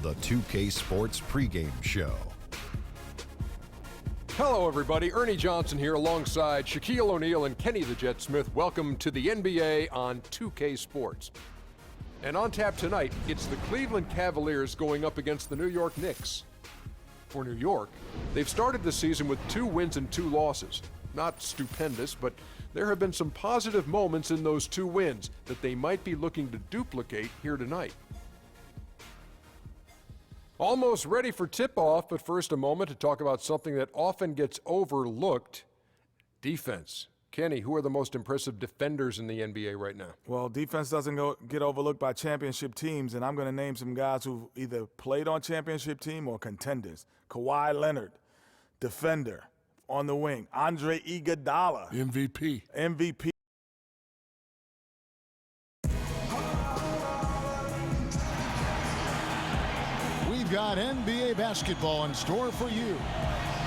the 2K Sports pregame show. Hello, everybody. Ernie Johnson here alongside Shaquille O'Neal and Kenny the Jet Smith. Welcome to the NBA on 2K Sports. And on tap tonight, it's the Cleveland Cavaliers going up against the New York Knicks. For New York, they've started the season with 2 wins and 2 losses. Not stupendous, but there have been some positive moments in those 2 wins that they might be looking to duplicate here tonight. Almost ready for tip-off, but first a moment to talk about something that often gets overlooked, defense. Kenny, who are the most impressive defenders in the NBA right now? Well, defense doesn't get overlooked by championship teams, and I'm going to name some guys who've either played on championship team or contenders. Kawhi Leonard, defender on the wing. Andre Iguodala. MVP. We've got NBA basketball in store for you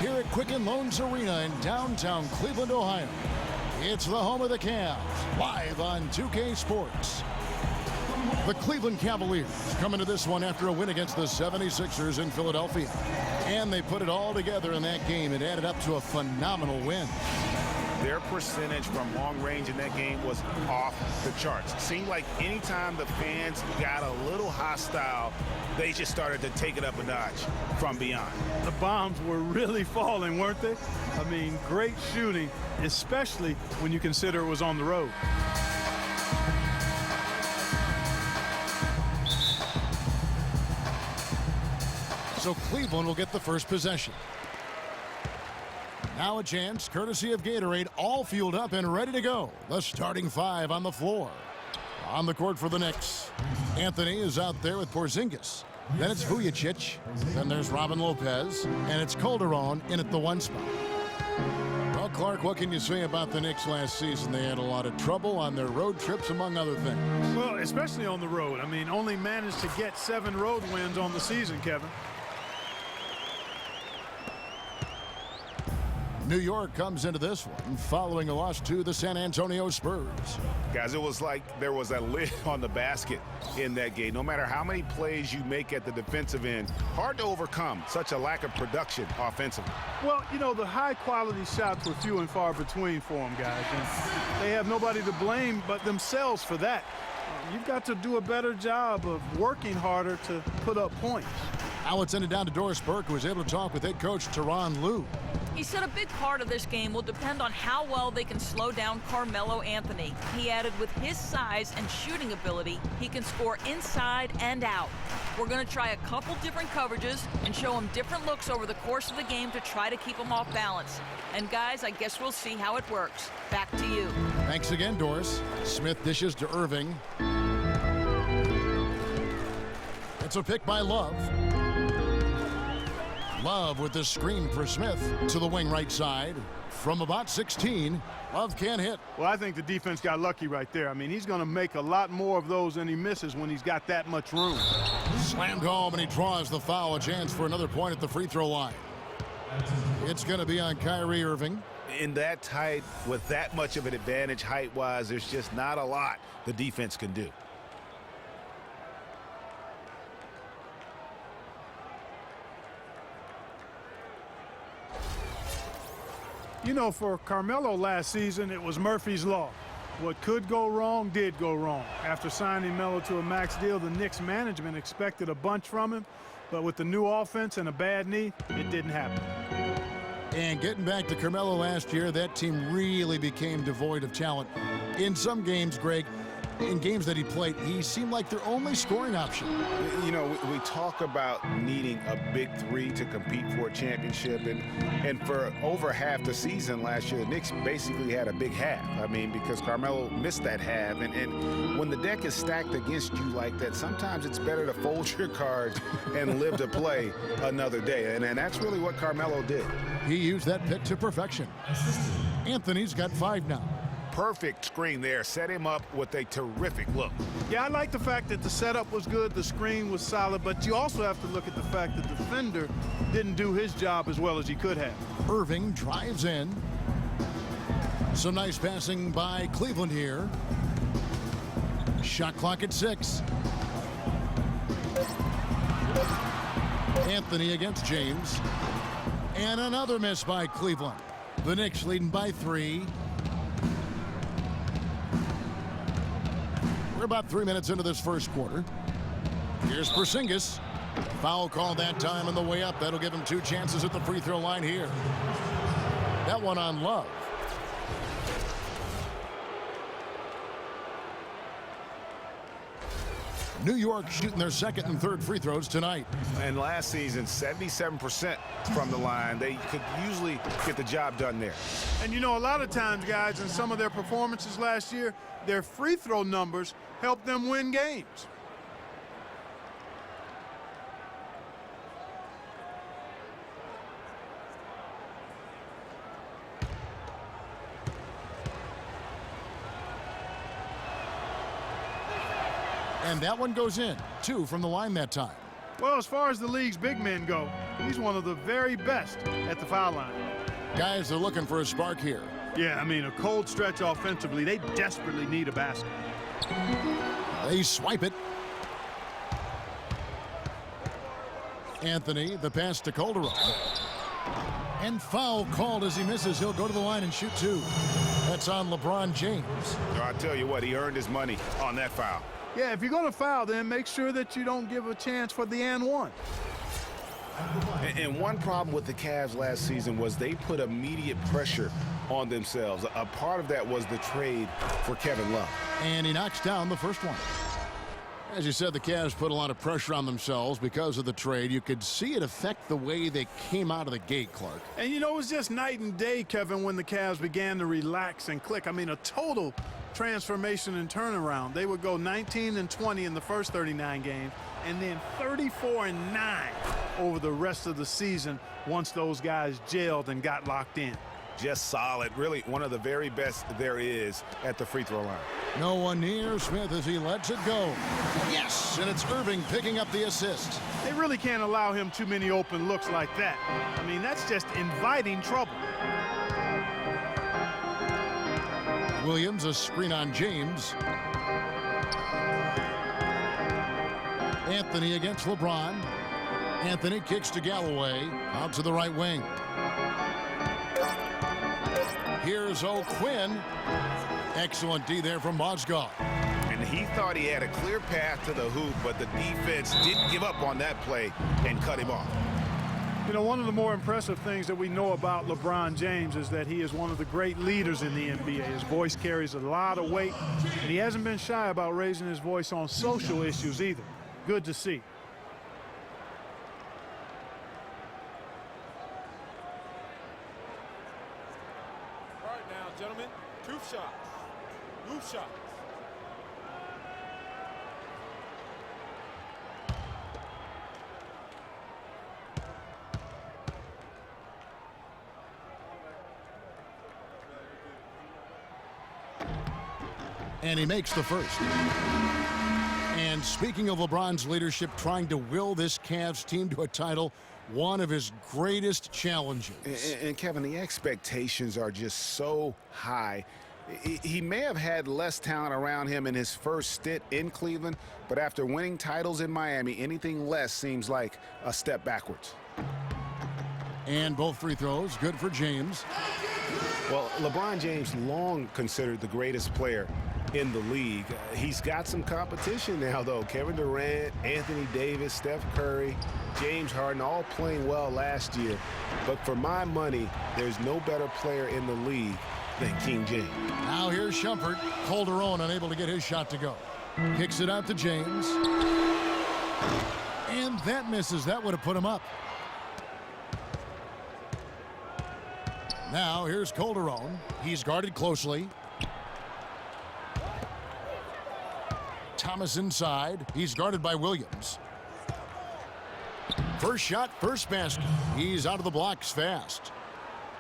here at Quicken Loans Arena in downtown Cleveland, Ohio. It's the home of the Cavs, live on 2K Sports. The Cleveland Cavaliers come into this one after a win against the 76ers in Philadelphia. And they put it all together in that game. It added up to a phenomenal win. Their percentage from long range in that game was off the charts. It seemed like anytime the fans got a little hostile, they just started to take it up a notch from beyond. The bombs were really falling, weren't they? I mean, great shooting, especially when you consider it was on the road. So Cleveland will get the first possession. Now a chance, courtesy of Gatorade, all fueled up and ready to go. The starting 5 on the floor. On the court for the Knicks, Anthony is out there with Porzingis. Then it's Vujacic. Then there's Robin Lopez. And it's Calderon in at the 1 spot. Well, Clark, what can you say about the Knicks last season? They had a lot of trouble on their road trips, among other things. Well, especially on the road. I mean, only managed to get 7 road wins on the season, Kevin. New York comes into this one following a loss to the San Antonio Spurs. Guys, it was like there was a lid on the basket in that game. No matter how many plays you make at the defensive end, hard to overcome such a lack of production offensively. Well, you know, the high-quality shots were few and far between for them, guys. And they have nobody to blame but themselves for that. You've got to do a better job of working harder to put up points. Now it's ended down to Doris Burke, who was able to talk with head coach Tyronn Lue. He said a big part of this game will depend on how well they can slow down Carmelo Anthony. He added with his size and shooting ability, he can score inside and out. We're going to try a couple different coverages and show him different looks over the course of the game to try to keep him off balance. And guys, I guess we'll see how it works. Back to you. Thanks again, Doris. Smith dishes to Irving. It's a pick by Love. Love with the screen for Smith to the wing right side. From about 16, Love can't hit. Well, I think the defense got lucky right there. I mean, he's going to make a lot more of those than he misses when he's got that much room. Slammed home, and he draws the foul. A chance for another point at the free throw line. It's going to be on Kyrie Irving. In that tight, with that much of an advantage height-wise, there's just not a lot the defense can do. You know, for Carmelo last season, it was Murphy's Law. What could go wrong did go wrong. After signing Melo to a max deal, the Knicks management expected a bunch from him, but with the new offense and a bad knee, it didn't happen. And getting back to Carmelo last year, that team really became devoid of talent. In some games, Greg, in games that he played, he seemed like their only scoring option. You know, we talk about needing a big 3 to compete for a championship, and for over half the season last year, the Knicks basically had a big half. I mean, because Carmelo missed that half, and when the deck is stacked against you like that, sometimes it's better to fold your cards and live to play another day, and that's really what Carmelo did. He used that pick to perfection. Anthony's got 5 now. Perfect screen there. Set him up with a terrific look. Yeah, I like the fact that the setup was good, the screen was solid, but you also have to look at the fact that the defender didn't do his job as well as he could have. Irving drives in. Some nice passing by Cleveland here. Shot clock at 6. Anthony against James. And another miss by Cleveland. The Knicks leading by 3. We're about 3 minutes into this first quarter. Here's Porzingis. Foul call that time on the way up. That'll give him 2 chances at the free throw line here. That one on Love. New York shooting their second and third free throws tonight. And last season, 77% from the line. They could usually get the job done there. And you know, a lot of times, guys, in some of their performances last year, their free throw numbers helped them win games. And that one goes in. 2 from the line that time. Well, as far as the league's big men go, he's one of the very best at the foul line. Guys are looking for a spark here. Yeah, I mean, a cold stretch offensively. They desperately need a basket. They swipe it. Anthony, the pass to Calderon. And foul called as he misses. He'll go to the line and shoot 2. That's on LeBron James. I tell you what, he earned his money on that foul. Yeah, if you're going to foul, then make sure that you don't give a chance for the and one. And one problem with the Cavs last season was they put immediate pressure on themselves. A part of that was the trade for Kevin Love. And he knocks down the first one. As you said, the Cavs put a lot of pressure on themselves because of the trade. You could see it affect the way they came out of the gate, Clark. And, you know, it was just night and day, Kevin, when the Cavs began to relax and click. I mean, a total transformation and turnaround. They would go 19-20 in the first 39 games and then 34-9 over the rest of the season once those guys gelled and got locked in. Just solid. Really one of the very best there is at the free throw line. No one near Smith as he lets it go. Yes, and it's Irving picking up the assist. They really can't allow him too many open looks like that. I mean, that's just inviting trouble. Williams, a screen on James. Anthony against LeBron. Anthony kicks to Galloway. Out to the right wing. Here's O'Quinn. Excellent D there from Mozgov. And he thought he had a clear path to the hoop, but the defense didn't give up on that play and cut him off. You know, one of the more impressive things that we know about LeBron James is that he is one of the great leaders in the NBA. His voice carries a lot of weight, and he hasn't been shy about raising his voice on social issues either. Good to see. All right now, gentlemen, 2 shots. 2 shots. And he makes the first. And speaking of LeBron's leadership, trying to will this Cavs team to a title, one of his greatest challenges. And Kevin, the expectations are just so high. He may have had less talent around him in his first stint in Cleveland, but after winning titles in Miami, anything less seems like a step backwards. And both free throws, good for James. Well, LeBron James long considered the greatest player in the league. He's got some competition now, though. Kevin Durant, Anthony Davis, Steph Curry, James Harden, all playing well last year. But for my money, there's no better player in the league than King James. Now here's Shumpert. Calderon unable to get his shot to go. Kicks it out to James. And that misses. That would have put him up. Now here's Calderon. He's guarded closely. Thomas inside. He's guarded by Williams. First shot, first basket. He's out of the blocks fast.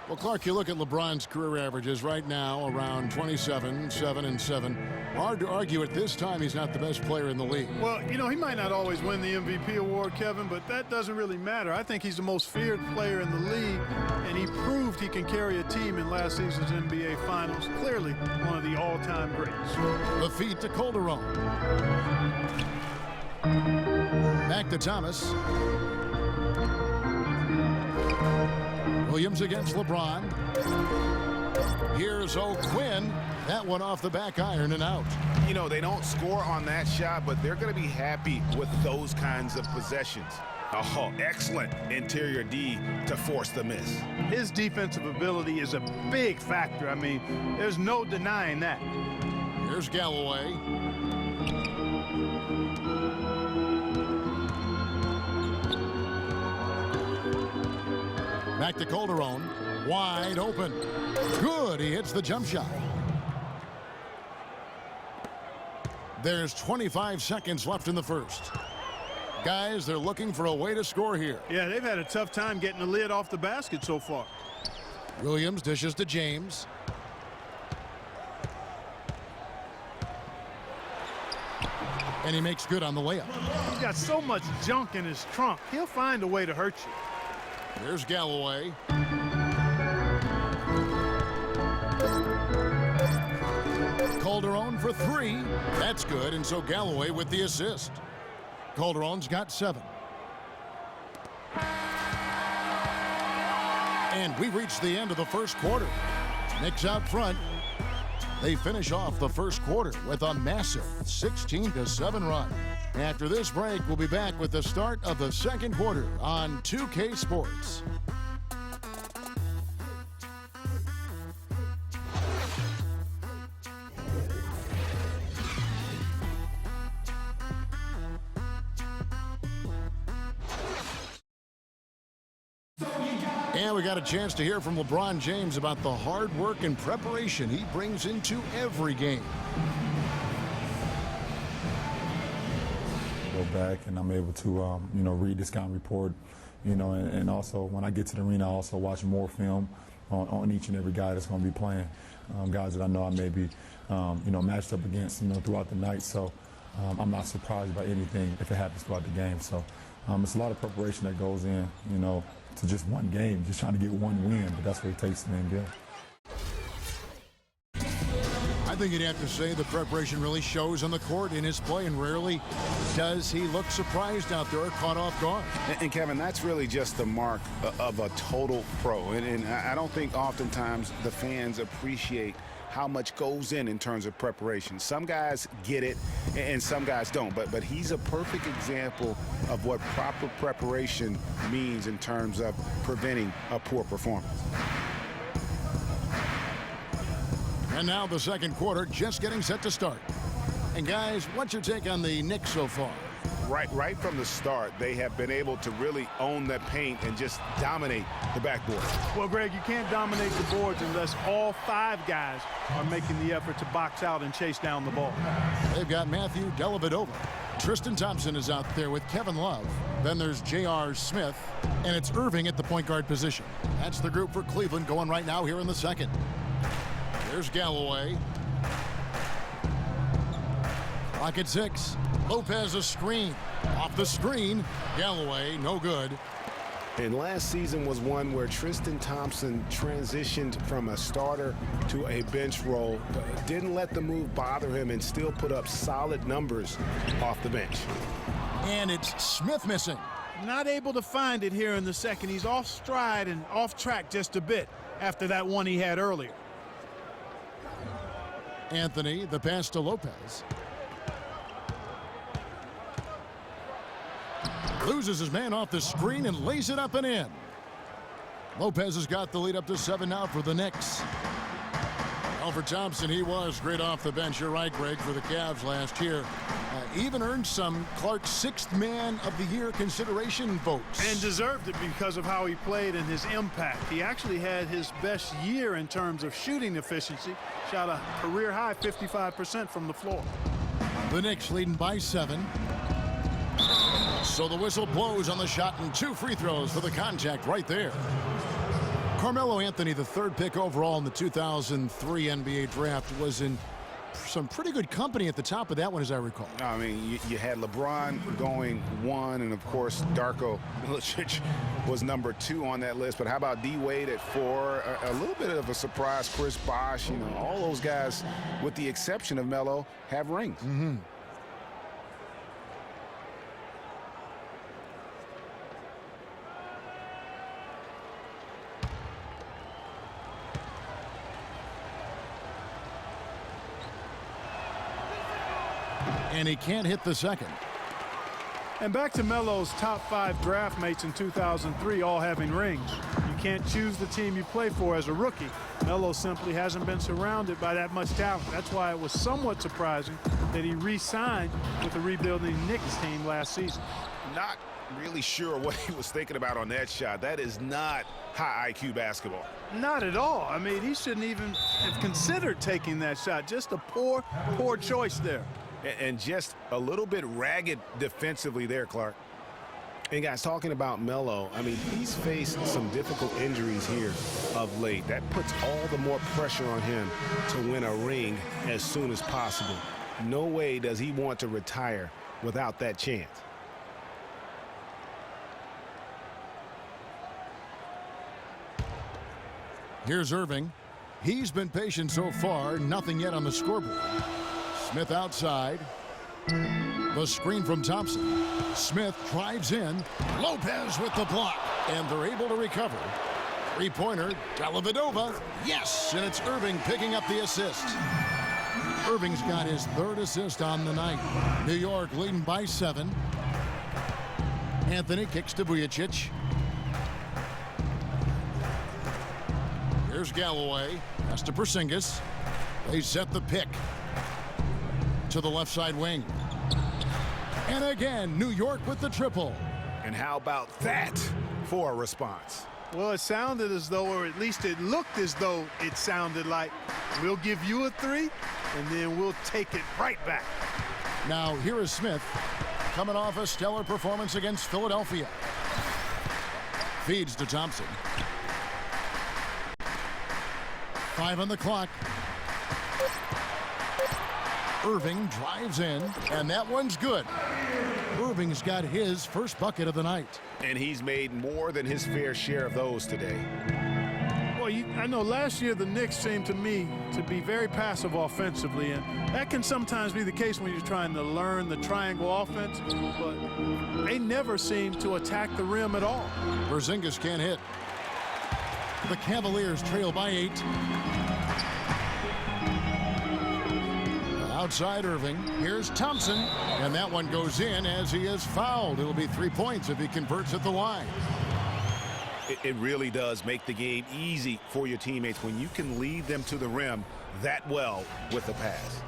Well, Clark, you look at LeBron's career averages right now around 27, 7 and 7. Hard to argue at this time he's not the best player in the league. Well, you know, he might not always win the MVP award, Kevin, but that doesn't really matter. I think he's the most feared player in the league, and he proved he can carry a team in last season's NBA Finals. Clearly one of the all-time greats. The feed to Calderon. Back to Thomas. Williams against LeBron. Here's O'Quinn. That one off the back iron and out. You know, they don't score on that shot, but they're going to be happy with those kinds of possessions. Oh, excellent interior D to force the miss. His defensive ability is a big factor. I mean, there's no denying that. Here's Galloway. Back to Calderon. Wide open. Good. He hits the jump shot. There's 25 seconds left in the first. Guys, they're looking for a way to score here. Yeah, they've had a tough time getting the lid off the basket so far. Williams dishes to James. And he makes good on the layup. He's got so much junk in his trunk. He'll find a way to hurt you. There's Galloway. Calderon for three. That's good, and so Galloway with the assist. Calderon's got 7. And we've reached the end of the first quarter. Knicks out front. They finish off the first quarter with a massive 16-7 run. After this break, we'll be back with the start of the second quarter on 2K Sports. And we got a chance to hear from LeBron James about the hard work and preparation he brings into every game. Go back and I'm able to, read the scouting report, and also when I get to the arena, I also watch more film on each and every guy that's going to be playing, guys that I know I may be, matched up against, throughout the night. So I'm not surprised by anything if it happens throughout the game. So it's a lot of preparation that goes in, to just one game, just trying to get one win, but that's what it takes to win game. I think you'd have to say the preparation really shows on the court in his play, and rarely does he look surprised out there or caught off guard. And Kevin, that's really just the mark of a total pro. And I don't think oftentimes the fans appreciate how much goes in terms of preparation. Some guys get it and some guys don't, but he's a perfect example of what proper preparation means in terms of preventing a poor performance. And now the second quarter just getting set to start. And guys, what's your take on the Knicks so far? Right from the start, they have been able to really own the paint and just dominate the backboard. Well, Greg, you can't dominate the boards unless all 5 guys are making the effort to box out and chase down the ball. They've got Matthew Dellavedova. Tristan Thompson is out there with Kevin Love. Then there's J.R. Smith, and it's Irving at the point guard position. That's the group for Cleveland going right now here in the second. There's Galloway. Clock at 6. Lopez a screen. Off the screen. Galloway, no good. And last season was one where Tristan Thompson transitioned from a starter to a bench role, but didn't let the move bother him and still put up solid numbers off the bench. And it's Smith missing. Not able to find it here in the second. He's off stride and off track just a bit after that one he had earlier. Anthony, the pass to Lopez. Loses his man off the screen and lays it up and in. Lopez has got the lead up to 7 now for the Knicks. Well, for Thompson, he was great off the bench. You're right, Greg, for the Cavs last year. Even earned some Clark's 6th Man of the Year consideration votes. And deserved it because of how he played and his impact. He actually had his best year in terms of shooting efficiency. Shot a career-high 55% from the floor. The Knicks leading by 7. So the whistle blows on the shot and 2 free throws for the contact right there. Carmelo Anthony, the 3rd pick overall in the 2003 NBA draft, was in some pretty good company at the top of that one, as I recall. I mean, you had LeBron going 1, and of course Darko Milicic was number 2 on that list. But how about D Wade at 4? A little bit of a surprise, Chris Bosh. All those guys, with the exception of Melo, have rings. Mm-hmm. and he can't hit the second. And back to Melo's top 5 draft mates in 2003 all having rings. You can't choose the team you play for as a rookie. Melo simply hasn't been surrounded by that much talent. That's why it was somewhat surprising that he re-signed with the rebuilding Knicks team last season. Not really sure what he was thinking about on that shot. That is not high IQ basketball. Not at all. I mean, he shouldn't even have considered taking that shot. Just a poor choice there. And just a little bit ragged defensively there, Clark. And guys, talking about Melo, I mean, he's faced some difficult injuries here of late. That puts all the more pressure on him to win a ring as soon as possible. No way does he want to retire without that chance. Here's Irving. He's been patient so far, nothing yet on the scoreboard. Smith outside. The screen from Thompson. Smith drives in. Lopez with the block. And they're able to recover. Three-pointer, Dellavedova. Yes, and it's Irving picking up the assist. Irving's got his 3rd assist on the night. New York leading by 7. Anthony kicks to Vujicic. Here's Galloway. Pass to Porzingis. They set the pick to the left side wing. And again, New York with the triple. And how about that for a response? Well, it sounded as though, or at least it looked as though it sounded like, we'll give you a 3, and then we'll take it right back. Now, here is Smith, coming off a stellar performance against Philadelphia. Feeds to Thompson. 5 on the clock. Irving drives in, and that one's good. Irving's got his first bucket of the night. And he's made more than his fair share of those today. Well, I know last year the Knicks seemed to me to be very passive offensively, and that can sometimes be the case when you're trying to learn the triangle offense, but they never seem to attack the rim at all. Porzingis can't hit. The Cavaliers trail by 8. Outside Irving. Here's Thompson. And that one goes in as he is fouled. It'll be 3 points if he converts at the line. It really does make the game easy for your teammates when you can lead them to the rim that well with the pass.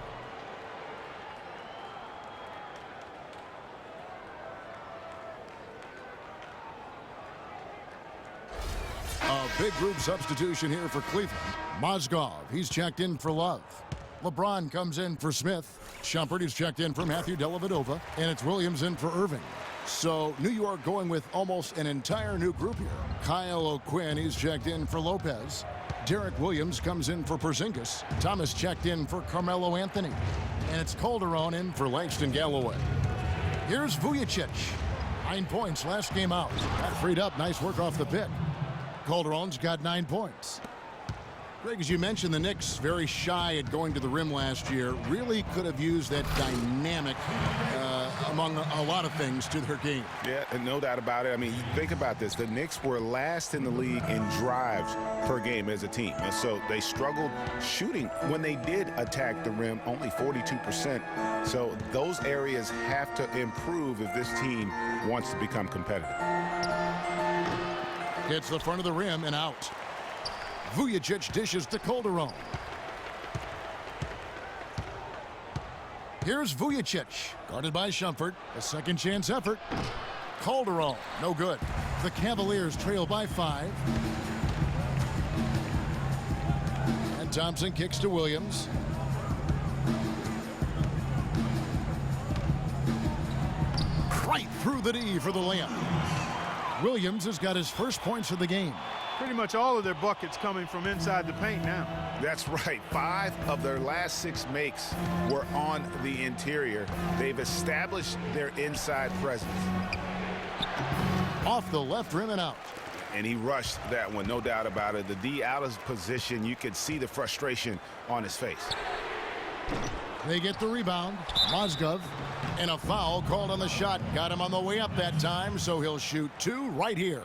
A big group substitution here for Cleveland. Mozgov, he's checked in for Love. LeBron comes in for Smith. Shumpert is checked in for Matthew Dellavedova. And it's Williams in for Irving. So New York going with almost an entire new group here. Kyle O'Quinn, he's checked in for Lopez. Derek Williams comes in for Porzingis. Thomas checked in for Carmelo Anthony. And it's Calderon in for Langston Galloway. Here's Vujicic. 9 points last game out. Got freed up. Nice work off the pick. Calderon's got 9 points. Greg, as you mentioned, the Knicks very shy at going to the rim last year. Really could have used that dynamic among a lot of things to their game. Yeah, and no doubt about it. I mean, think about this. The Knicks were last in the league in drives per game as a team. And so they struggled shooting. When they did attack the rim, only 42%. So those areas have to improve if this team wants to become competitive. Hits the front of the rim and out. Vujicic dishes to Calderon. Here's Vujicic, guarded by Shumpert. A second chance effort. Calderon, no good. The Cavaliers trail by 5. And Thompson kicks to Williams. Right through the D for the layup. Williams has got his first points of the game. Pretty much all of their buckets coming from inside the paint now. That's right. 5 of their last 6 makes were on the interior. They've established their inside presence. Off the left rim and out. And he rushed that one, no doubt about it. The D out of position. You could see the frustration on his face. They get the rebound. Mozgov. And a foul called on the shot. Got him on the way up that time, so he'll shoot 2 right here.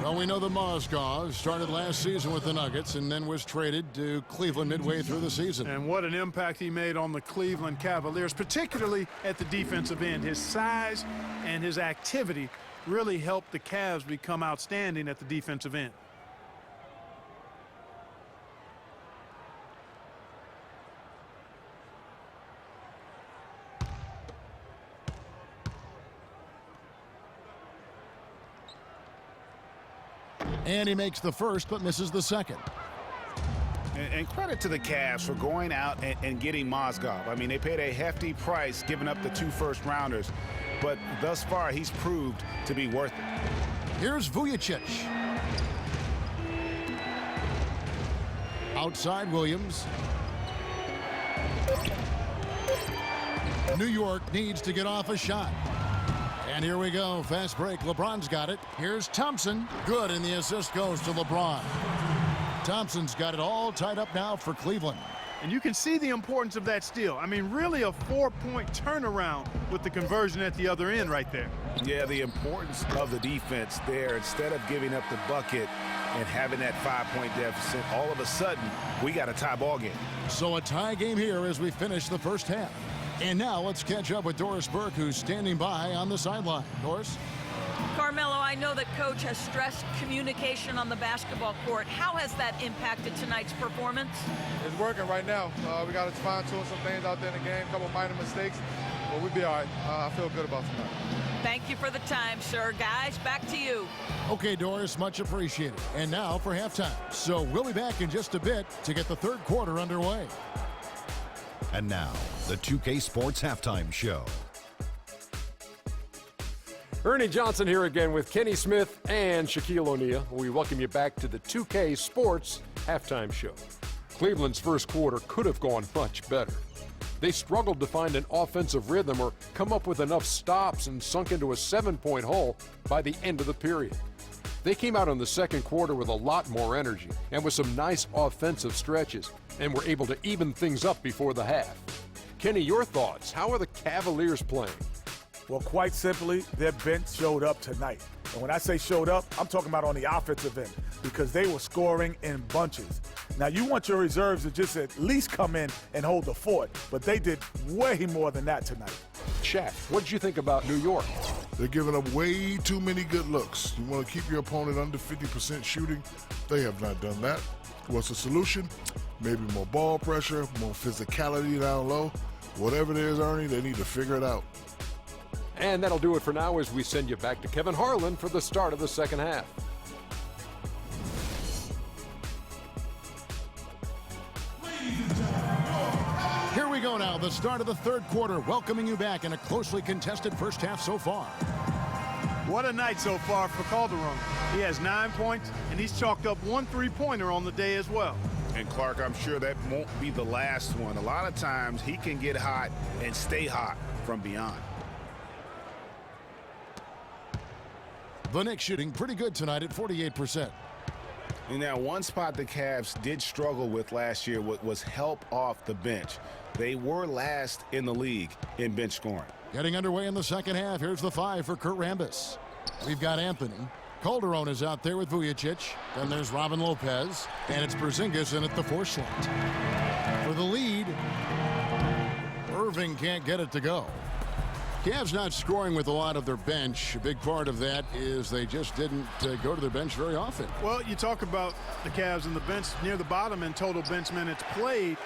Well, we know that Mozgov started last season with the Nuggets and then was traded to Cleveland midway through the season. And what an impact he made on the Cleveland Cavaliers, particularly at the defensive end. His size and his activity really helped the Cavs become outstanding at the defensive end. And he makes the first but misses the second. And credit to the Cavs for going out and getting Mozgov. I mean, they paid a hefty price giving up the 2 first-rounders, but thus far he's proved to be worth it. Here's Vujacic. Outside Williams. New York needs to get off a shot. And here we go. Fast break. LeBron's got it. Here's Thompson. Good, and the assist goes to LeBron. Thompson's got it all tied up now for Cleveland. And you can see the importance of that steal. I mean, really a 4-point turnaround with the conversion at the other end right there. Yeah, the importance of the defense there. Instead of giving up the bucket and having that 5-point deficit, all of a sudden, we got a tie ball game. So a tie game here as we finish the first half. And now let's catch up with Doris Burke, who's standing by on the sideline. Doris? Carmelo, I know that Coach has stressed communication on the basketball court. How has that impacted tonight's performance? It's working right now. We got to fine-tune some things out there in the game, a couple minor mistakes, but we'll be all right. I feel good about tonight. Thank you for the time, sir. Guys, back to you. Okay, Doris, much appreciated. And now for halftime. So we'll be back in just a bit to get the third quarter underway. And now, the 2K Sports Halftime Show. Ernie Johnson here again with Kenny Smith and Shaquille O'Neal. We welcome you back to the 2K Sports Halftime Show. Cleveland's first quarter could have gone much better. They struggled to find an offensive rhythm or come up with enough stops and sunk into a 7-point hole by the end of the period. They came out in the second quarter with a lot more energy and with some nice offensive stretches and were able to even things up before the half. Kenny, your thoughts? How are the Cavaliers playing? Well, quite simply, their bench showed up tonight. And when I say showed up, I'm talking about on the offensive end because they were scoring in bunches. Now, you want your reserves to just at least come in and hold the fort, but they did way more than that tonight. Shaq, what did you think about New York? They're giving up way too many good looks. You want to keep your opponent under 50% shooting? They have not done that. What's the solution? Maybe more ball pressure, more physicality down low. Whatever it is, Ernie, they need to figure it out. And that'll do it for now as we send you back to Kevin Harlan for the start of the second half. Here we go now, the start of the third quarter, welcoming you back in a closely contested first half so far. What a night so far for Calderon. He has 9 points, and he's chalked up 1 3-pointer on the day as well. And Clark, I'm sure that won't be the last one. A lot of times he can get hot and stay hot from beyond. The Knicks shooting pretty good tonight at 48%. And now one spot the Cavs did struggle with last year was help off the bench. They were last in the league in bench scoring. Getting underway in the second half. Here's the 5 for Kurt Rambis. We've got Anthony. Calderon is out there with Vujacic. Then there's Robin Lopez. And it's Porzingis in at the 4 slot. For the lead, Irving can't get it to go. Cavs not scoring with a lot of their bench. A big part of that is they just didn't go to their bench very often. Well, you talk about the Cavs and the bench near the bottom in total bench minutes played.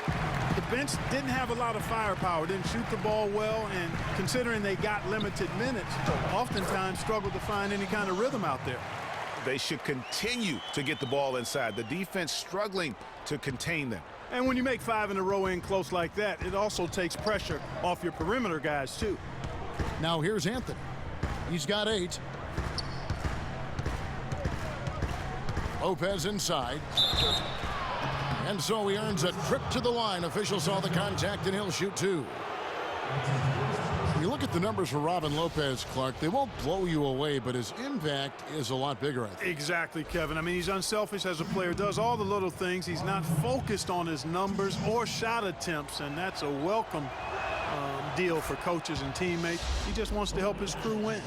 The bench didn't have a lot of firepower, didn't shoot the ball well, and considering they got limited minutes, oftentimes struggled to find any kind of rhythm out there. They should continue to get the ball inside. The defense struggling to contain them. And when you make 5 in a row in close like that, it also takes pressure off your perimeter guys, too. Now here's Anthony. He's got 8. Lopez inside. And so he earns a trip to the line. Officials saw the contact and he'll shoot 2. When you look at the numbers for Robin Lopez, Clark, they won't blow you away, but his impact is a lot bigger, I think. Exactly, Kevin. I mean, he's unselfish as a player, does all the little things. He's not focused on his numbers or shot attempts, and that's a welcome deal for coaches and teammates. He just wants to help his crew win.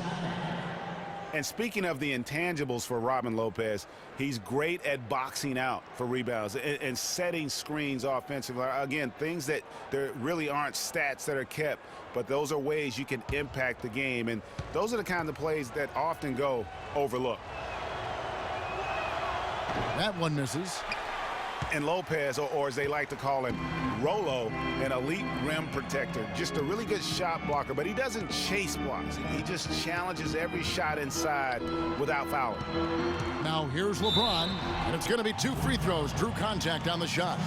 And speaking of the intangibles for Robin Lopez, he's great at boxing out for rebounds and setting screens offensively. Again, things that there really aren't stats that are kept, but those are ways you can impact the game. And those are the kinds of plays that often go overlooked. That one misses. And Lopez, or as they like to call him, Rolo, an elite rim protector. Just a really good shot blocker, but he doesn't chase blocks. He just challenges every shot inside without fouling. Now here's LeBron, and it's going to be 2 free throws. Drew contact on the shot.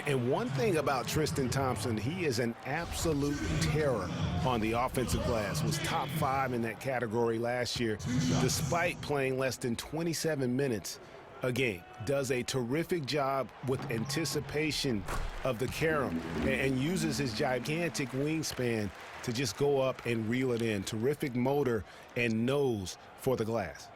And one thing about Tristan Thompson, he is an absolute terror on the offensive glass. Was top 5 in that category last year, despite playing less than 27 minutes a game. Does a terrific job with anticipation of the carom and uses his gigantic wingspan to just go up and reel it in. Terrific motor and nose for the glass.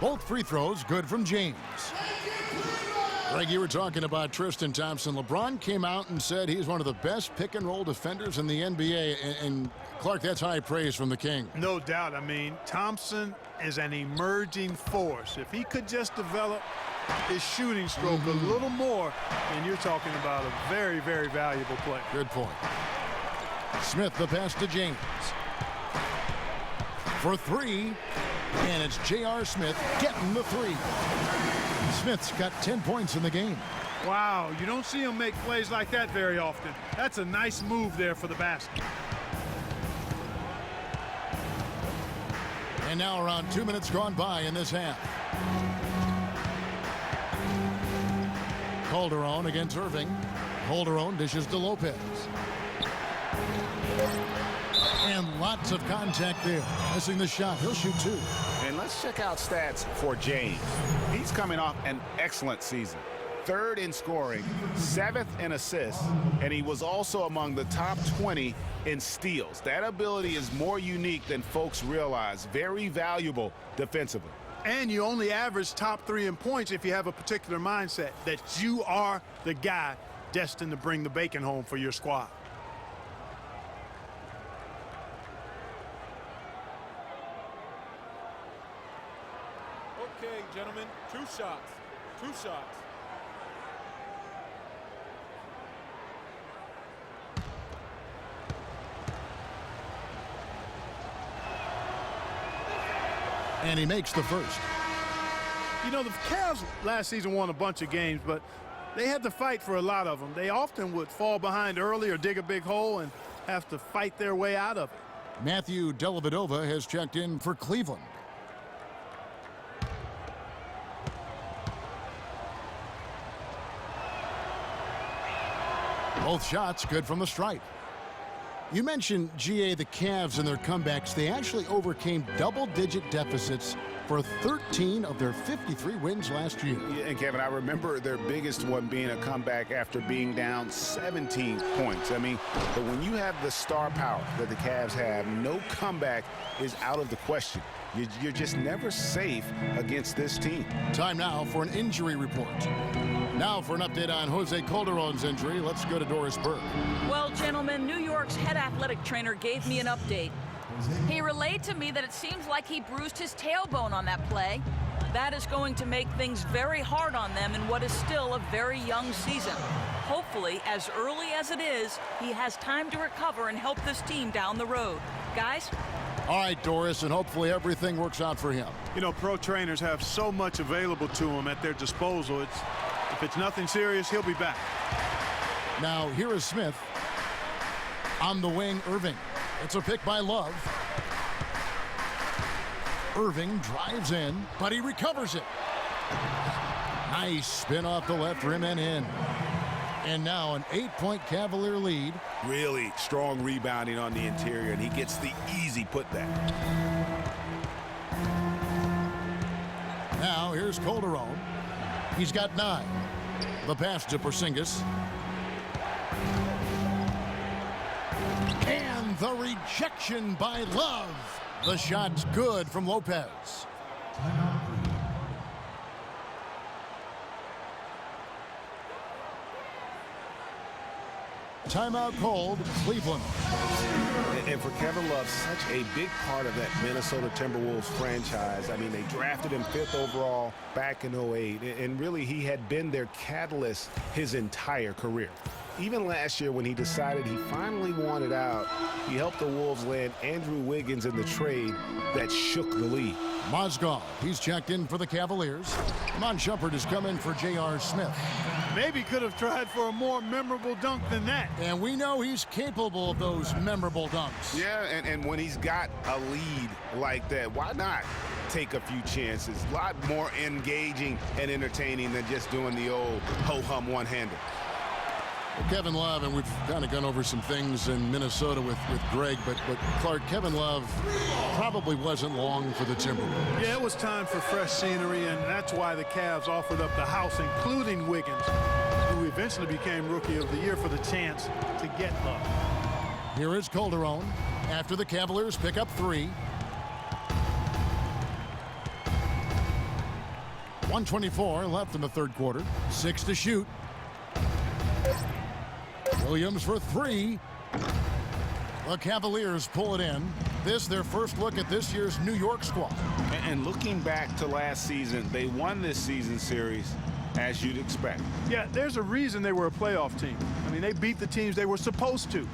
Both free throws good from James. Greg, you were talking about Tristan Thompson. LeBron came out and said he's one of the best pick-and-roll defenders in the NBA. And Clark, that's high praise from the King. No doubt. I mean, Thompson is an emerging force. If he could just develop his shooting stroke a little more, then you're talking about a very, very valuable player. Good point. Smith, the pass to James. For 3. And it's J.R. Smith getting the 3. Smith's got 10 points in the game. Wow, you don't see him make plays like that very often. That's a nice move there for the basket. And now around 2 minutes gone by in this half. Calderon against Irving. Calderon dishes to Lopez. And lots of contact there. Missing the shot. He'll shoot 2. And let's check out stats for James. He's coming off an excellent season. 3rd in scoring, 7th in assists, and he was also among the top 20 in steals. That ability is more unique than folks realize. Very valuable defensively. And you only average top 3 in points if you have a particular mindset that you are the guy destined to bring the bacon home for your squad. Okay, gentlemen, 2 shots. 2 shots. And he makes the first. You know, the Cavs last season won a bunch of games, but they had to fight for a lot of them. They often would fall behind early or dig a big hole and have to fight their way out of it. Matthew Dellavedova has checked in for Cleveland. Both shots good from the stripe. You mentioned, GA, the Cavs and their comebacks. They actually overcame double-digit deficits for 13 of their 53 wins last year. Yeah, and Kevin, I remember their biggest one being a comeback after being down 17 points. I mean, but when you have the star power that the Cavs have, no comeback is out of the question. You're just never safe against this team. Time now for an injury report. Now for an update on Jose Calderon's injury, let's go to Doris Burke. Well, gentlemen, New York's head athletic trainer gave me an update. He relayed to me that it seems like he bruised his tailbone on that play. That is going to make things very hard on them in what is still a very young season. Hopefully, as early as it is, he has time to recover and help this team down the road. Guys? All right, Doris, and hopefully everything works out for him. You know, pro trainers have so much available to them at their disposal. If it's nothing serious, he'll be back. Now, here is Smith. On the wing, Irving. It's a pick by Love. Irving drives in, but he recovers it. Nice spin off the left rim and in. And now an 8-point Cavalier lead. Really strong rebounding on the interior, and he gets the easy putback. Now here's Calderon. He's got 9. The pass to Porzingis. And the rejection by Love. The shot's good from Lopez. Timeout called, Cleveland. And for Kevin Love, such a big part of that Minnesota Timberwolves franchise. I mean, they drafted him 5th overall back in 08, and really he had been their catalyst his entire career. Even last year when he decided he finally wanted out, he helped the Wolves land Andrew Wiggins in the trade that shook the league. Mozgov, he's checked in for the Cavaliers. Mon Shumpert has come in for J.R. Smith. Maybe could have tried for a more memorable dunk than that. And we know he's capable of those memorable dunks. Yeah, and when he's got a lead like that, why not take a few chances? A lot more engaging and entertaining than just doing the old ho-hum one-hander. Kevin Love, and we've kind of gone over some things in Minnesota with Greg, but Clark, Kevin Love probably wasn't long for the Timberwolves. Yeah, it was time for fresh scenery, and that's why the Cavs offered up the house, including Wiggins, who eventually became Rookie of the Year, for the chance to get Love. Here is Calderon after the Cavaliers pick up 3. 1:24 left in the third quarter. 6 to shoot. Williams for 3. The Cavaliers pull it in. This their first look at this year's New York squad. And looking back to last season, they won this season series as you'd expect. Yeah, there's a reason they were a playoff team. I mean, they beat the teams they were supposed to.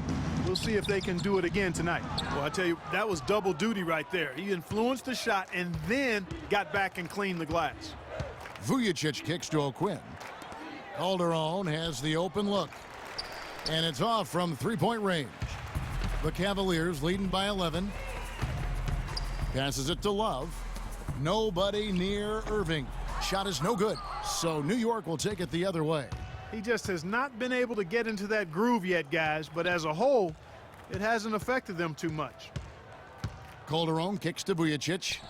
We'll see if they can do it again tonight. Well, I tell you, that was double duty right there. He influenced the shot and then got back and cleaned the glass. Vujacic kicks to O'Quinn. Calderon has the open look. And it's off from three-point range. The Cavaliers leading by 11. Passes it to Love. Nobody near Irving. Shot is no good. So New York will take it the other way. He just has not been able to get into that groove yet, guys. But as a whole, it hasn't affected them too much. Calderon kicks to Vujacic.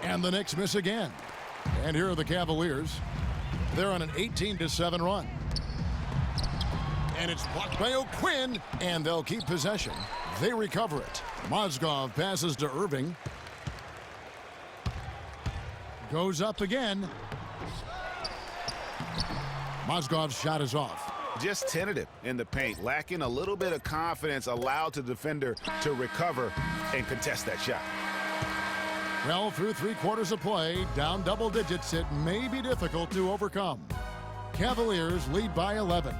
And the Knicks miss again. And here are the Cavaliers. They're on an 18-7 run. And it's blocked by O'Quinn, and they'll keep possession. They recover it. Mozgov passes to Irving. Goes up again. Mozgov's shot is off. Just tentative in the paint, lacking a little bit of confidence, allowed the defender to recover and contest that shot. Well, through 3 quarters of play, down double digits, it may be difficult to overcome. Cavaliers lead by 11.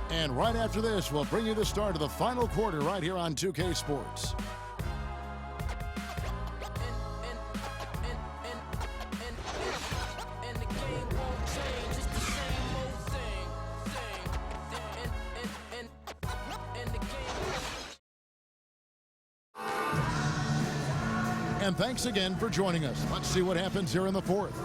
And right after this, we'll bring you the start of the final quarter right here on 2K Sports. And thanks again for joining us. Let's see what happens here in the fourth.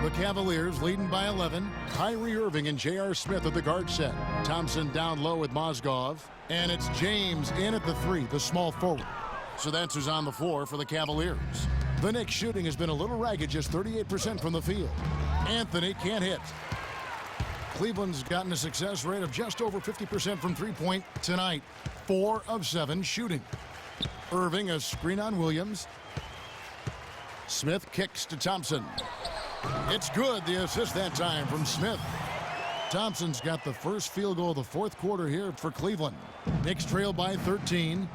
The Cavaliers leading by 11. Kyrie Irving and J.R. Smith at the guard set. Thompson down low with Mozgov. And it's James in at the 3, the small forward. So that's who's on the floor for the Cavaliers. The Knicks shooting has been a little ragged, just 38% from the field. Anthony can't hit. Cleveland's gotten a success rate of just over 50% from three-point tonight. 4 of 7 shooting. Irving a screen on Williams. Smith kicks to Thompson. It's good, the assist that time from Smith. Thompson's got the first field goal of the fourth quarter here for Cleveland. Knicks trail by 13.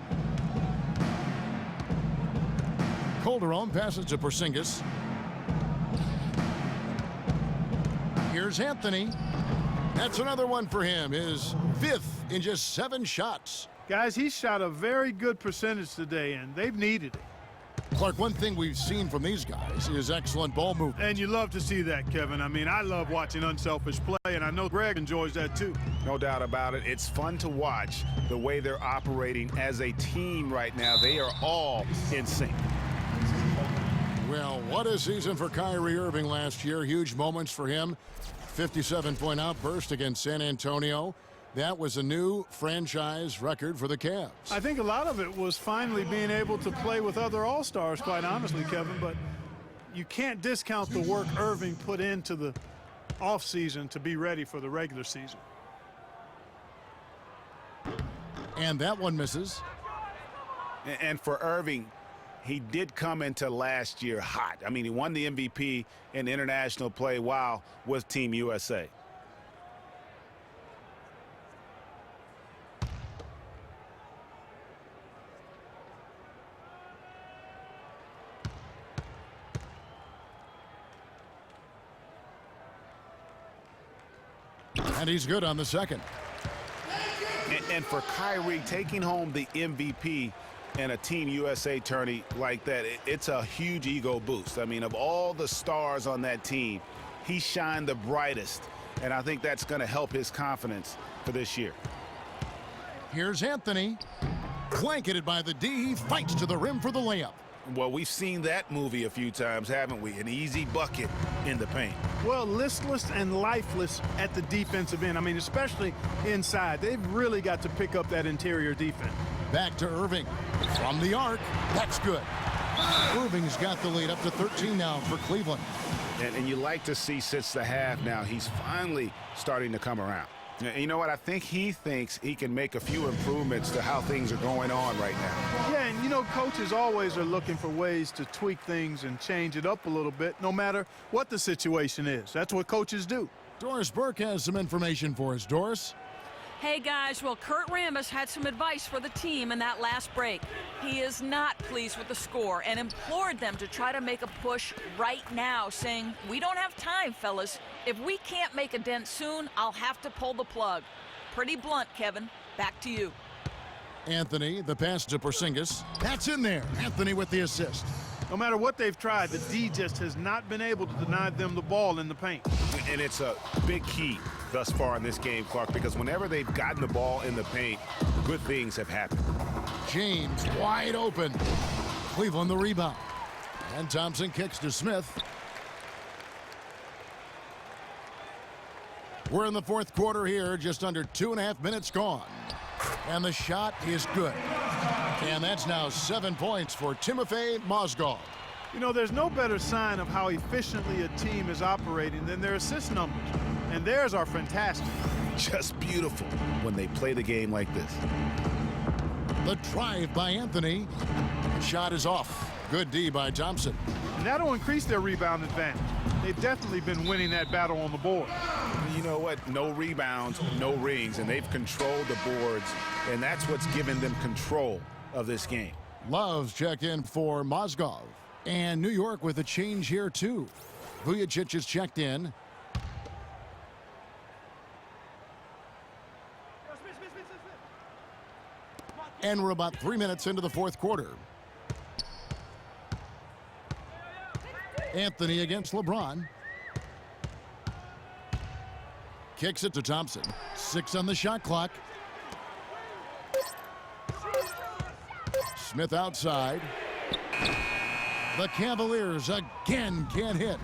Calderon passes to Porzingis. Here's Anthony. That's another one for him, his 5th in just 7 shots. Guys, he shot a very good percentage today, and they've needed it. Clark, one thing we've seen from these guys is excellent ball movement. And you love to see that, Kevin. I mean, I love watching unselfish play, and I know Greg enjoys that too. No doubt about it. It's fun to watch the way they're operating as a team right now. They are all in sync. Well, what a season for Kyrie Irving last year. Huge moments for him. 57-point outburst against San Antonio. That was a new franchise record for the Cavs. I think a lot of it was finally being able to play with other All-Stars, quite honestly, Kevin, but you can't discount the work Irving put into the offseason to be ready for the regular season. And that one misses. And for Irving, he did come into last year hot. I mean, he won the MVP in international play while with Team USA. And he's good on the second. And for Kyrie, taking home the MVP in a Team USA tourney like that, it's a huge ego boost. I mean, of all the stars on that team, he shined the brightest. And I think that's going to help his confidence for this year. Here's Anthony. Blanketed by the D. He fights to the rim for the layup. Well, we've seen that movie a few times, haven't we? An easy bucket in the paint. Well, listless and lifeless at the defensive end. I mean, especially inside. They've really got to pick up that interior defense. Back to Irving. From the arc. That's good. Irving's got the lead up to 13 now for Cleveland. And you like to see since the half now, he's finally starting to come around. And you know what? I think he thinks he can make a few improvements to how things are going on right now. Yeah, and you know, coaches always are looking for ways to tweak things and change it up a little bit, no matter what the situation is. That's what coaches do. Doris Burke has some information for us. Doris? Hey guys, well, Kurt Rambis had some advice for the team in that last break. He is not pleased with the score and implored them to try to make a push right now, saying, "We don't have time, fellas. If we can't make a dent soon, I'll have to pull the plug." Pretty blunt, Kevin. Back to you. Anthony, the pass to Porzingis. That's in there. Anthony with the assist. No matter what they've tried, the D just has not been able to deny them the ball in the paint. And it's a big key thus far in this game, Clark, because whenever they've gotten the ball in the paint, good things have happened. James wide open. Cleveland the rebound. And Thompson kicks to Smith. We're in the fourth quarter here, just under 2.5 minutes gone. And the shot is good. And that's now 7 points for Timofey Mozgov. You know, there's no better sign of how efficiently a team is operating than their assist numbers. And theirs are fantastic. Just beautiful when they play the game like this. The drive by Anthony. Shot is off. Good D by Thompson. And that'll increase their rebound advantage. They've definitely been winning that battle on the board. You know what? No rebounds, no rings, and they've controlled the boards, and that's what's given them control of this game. Love's check in for Mozgov. And New York with a change here, too. Vujicic is checked in. And we're about 3 minutes into the fourth quarter. Anthony against LeBron. Kicks it to Thompson. 6 on the shot clock. Smith outside. The Cavaliers again can't hit.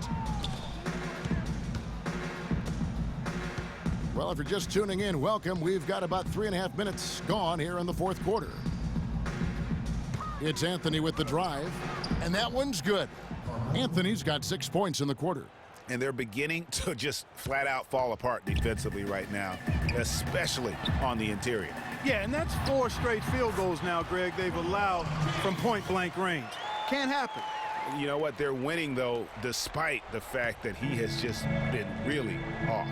Well, if you're just tuning in, welcome. We've got about 3.5 minutes gone here in the fourth quarter. It's Anthony with the drive, and that one's good. Anthony's got 6 points in the quarter. And they're beginning to just flat out fall apart defensively right now, especially on the interior. Yeah, and that's 4 straight field goals now, Greg, they've allowed from point-blank range. Can't happen. You know what? They're winning, though, despite the fact that he has just been really off.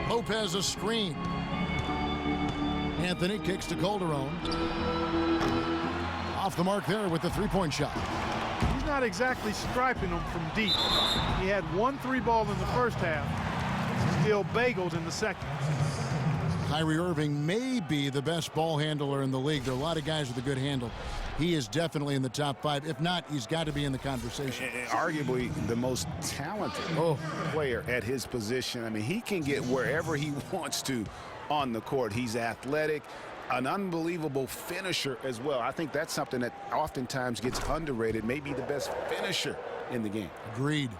Lopez a screen. Anthony kicks to Calderon. Off the mark there with the three-point shot. He's not exactly striping them from deep. He had 1 3-ball in the first half. Still bageled in the second. Kyrie Irving may be the best ball handler in the league. There are a lot of guys with a good handle. He is definitely in the top 5. If not, he's got to be in the conversation. Arguably the most talented player at his position. I mean, he can get wherever he wants to on the court. He's athletic, an unbelievable finisher as well. I think that's something that oftentimes gets underrated. Maybe the best finisher in the game. Agreed.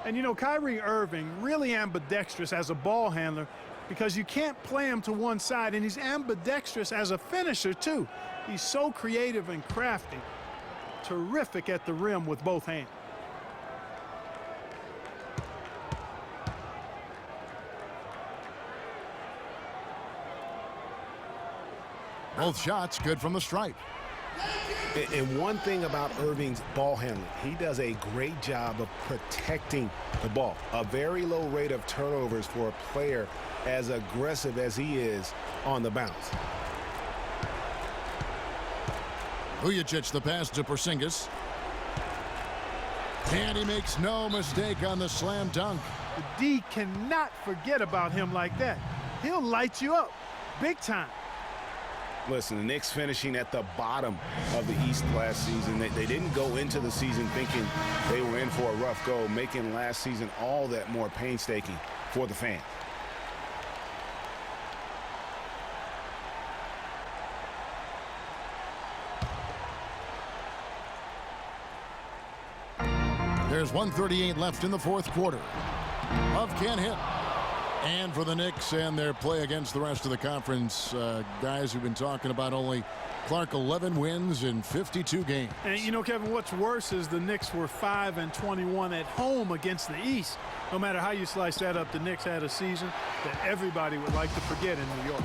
And, you know, Kyrie Irving, really ambidextrous as a ball handler because you can't play him to one side, and he's ambidextrous as a finisher, too. He's so creative and crafty. Terrific at the rim with both hands. Both shots good from the stripe. And one thing about Irving's ball handling, he does a great job of protecting the ball. A very low rate of turnovers for a player as aggressive as he is on the bounce. Vujacic the pass to Porzingis. And he makes no mistake on the slam dunk. The D cannot forget about him like that. He'll light you up big time. Listen, the Knicks finishing at the bottom of the East last season. They didn't go into the season thinking they were in for a rough go, making last season all that more painstaking for the fans. There's 1:38 left in the fourth quarter. Love can't hit. And for the Knicks and their play against the rest of the conference, guys who've been talking about only Clark 11 wins in 52 games. And you know, Kevin, what's worse is the Knicks were 5-21 at home against the East. No matter how you slice that up, the Knicks had a season that everybody would like to forget in New York.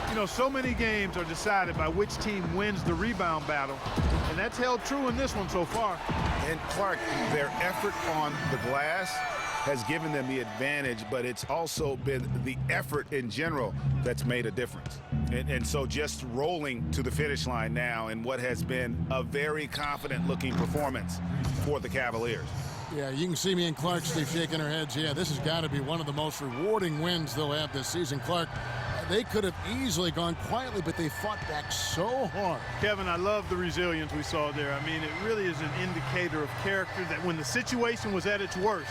You know, so many games are decided by which team wins the rebound battle, and that's held true in this one so far. And Clark, their effort on the glass has given them the advantage, but it's also been the effort in general that's made a difference. And so just rolling to the finish line now in what has been a very confident-looking performance for the Cavaliers. Yeah, you can see me and Clark Steve shaking our heads. Yeah, this has got to be one of the most rewarding wins they'll have this season. Clark, they could have easily gone quietly, but they fought back so hard. Kevin, I love the resilience we saw there. I mean, it really is an indicator of character that when the situation was at its worst,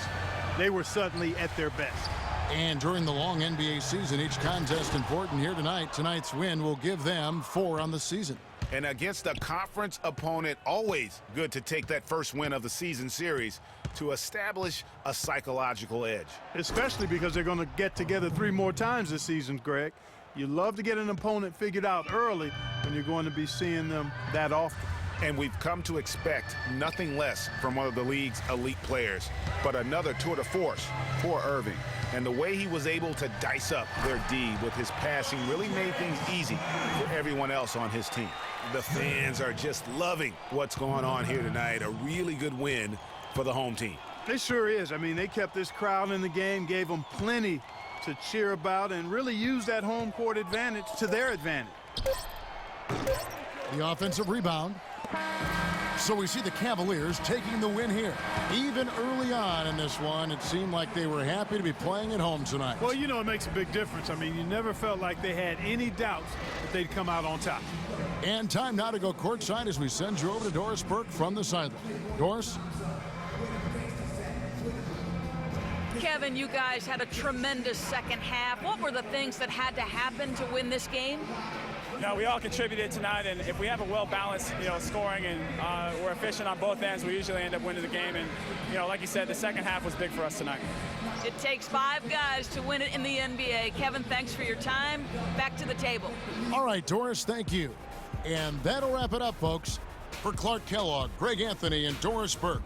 they were suddenly at their best. And during the long NBA season, each contest important here tonight. Tonight's win will give them 4 on the season. And against a conference opponent, always good to take that first win of the season series to establish a psychological edge. Especially because they're going to get together 3 more times this season, Greg. You love to get an opponent figured out early when you're going to be seeing them that often. And we've come to expect nothing less from one of the league's elite players, but another tour de force for Irving. And the way he was able to dice up their D with his passing really made things easy for everyone else on his team. The fans are just loving what's going on here tonight. A really good win for the home team. It sure is. I mean, they kept this crowd in the game, gave them plenty to cheer about, and really used that home court advantage to their advantage. The offensive rebound. So we see the Cavaliers taking the win here. Even early on in this one, it seemed like they were happy to be playing at home tonight. Well, you know, it makes a big difference. I mean, you never felt like they had any doubts that they'd come out on top. And time now to go courtside as we send you over to Doris Burke from the sideline. Doris? Kevin, you guys had a tremendous second half. What were the things that had to happen to win this game? No, we all contributed tonight, and if we have a well-balanced, scoring and we're efficient on both ends, we usually end up winning the game. And, like you said, the second half was big for us tonight. It takes 5 guys to win it in the NBA. Kevin, thanks for your time. Back to the table. All right, Doris, thank you. And that'll wrap it up, folks. For Clark Kellogg, Greg Anthony, and Doris Burke,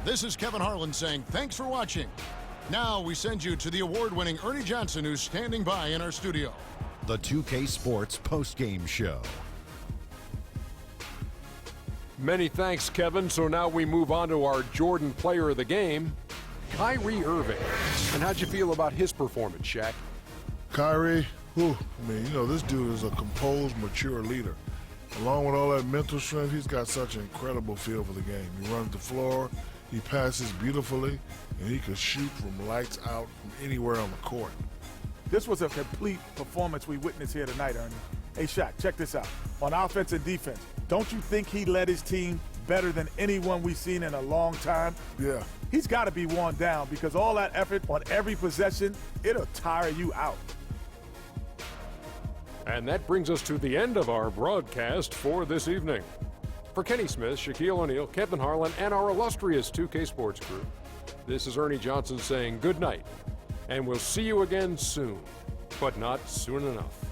this is Kevin Harlan saying thanks for watching. Now we send you to the award-winning Ernie Johnson, who's standing by in our studio. The 2K Sports postgame show. Many thanks, Kevin. So now we move on to our Jordan player of the game, Kyrie Irving. And how'd you feel about his performance, Shaq? Kyrie, this dude is a composed, mature leader. Along with all that mental strength, he's got such an incredible feel for the game. He runs the floor, he passes beautifully, and he can shoot from lights out from anywhere on the court. This was a complete performance we witnessed here tonight, Ernie. Hey, Shaq, check this out. On offense and defense, don't you think he led his team better than anyone we've seen in a long time? Yeah. He's got to be worn down because all that effort on every possession, it'll tire you out. And that brings us to the end of our broadcast for this evening. For Kenny Smith, Shaquille O'Neal, Kevin Harlan, and our illustrious 2K Sports crew, This is Ernie Johnson saying good night, and we'll see you again soon, but not soon enough.